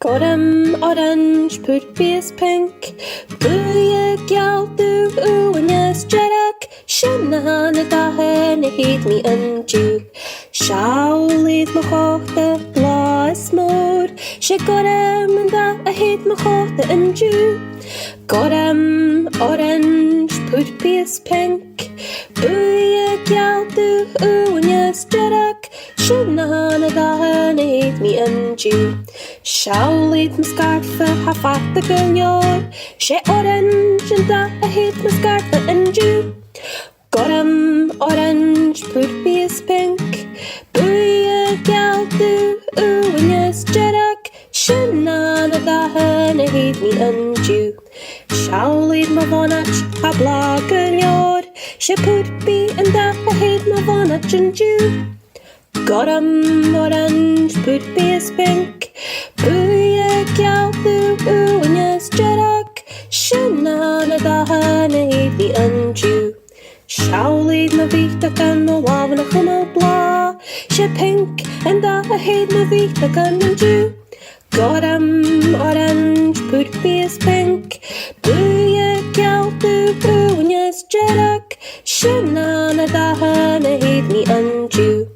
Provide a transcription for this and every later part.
Gorum orange, purpose pink, Booya galdu uanyas jerak, Shanahana dahan heed me unju. Shall leave my hochte blas moor, She gorum and that I hate my hochte unju. Gorum orange, purpose pink, Booya galdu uanyas jerak, Shanahana dahan heed me unju. Shall lead my scarf half at the gullior, She orange and that I hate my scarf and you. Orange, purpose pink, Booya galdu uanyas jerak, Shanana dahan I hate me and you. Shall lead my vonach a blagullior, She purpy and that I hate my vonach and you. Orange, purpose pink, Booya galdu uanyas jerak, Shanana dahan I hate me and you. Shall lead my vita can no love and a hummel blah, She pink and that I hate my vita can and you. Orange, purpose pink, Booya galdu uanyas jerak, Shanana dahan I hate me and you.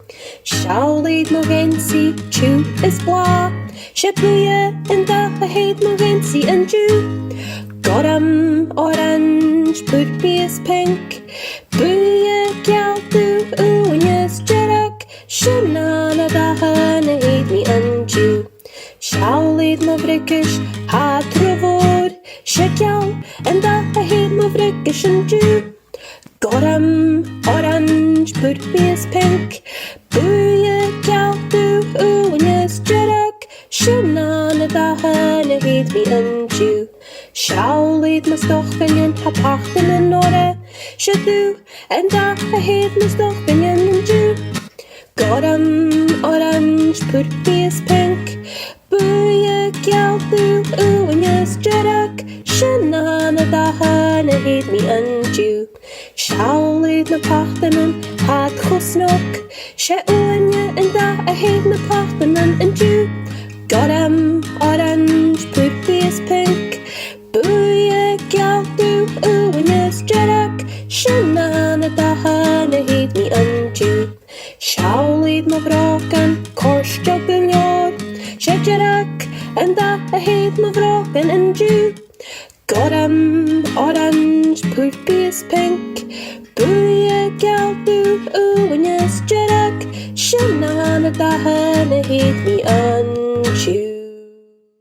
Shall lead my fancy, chew is blah, She booya and that I hate my fancy and you. Orange, purpose pink, Booya galdu uanyas jerak, Shanana dahan I hate me and you. Shall lead my vrickish had trovor, She gal and that I hate my vrickish and you. Orange, purpose pink, Booya galdu uanyas jerak, Shanana dahan I hate me and you. Shall lead my stochbinion ha pachten in order, She do and that I hate my stochbinion and you. Orange, purpose pink, Booya galdu uanyas jerak, Shanana dahan I hate me and you. Shall lead my pachten had chusnok, She uanya and that I hate my pachten and you. Orange, purpose pink, Booya galdu uanyas jerak, Shanana dahan I hate me and you. Shall lead my vroken course jugular, She jerak and that I hate my vroken and you. Orange, purpose pink, Booya galdu uanyas jerak, Shanana dahan I hate me and you.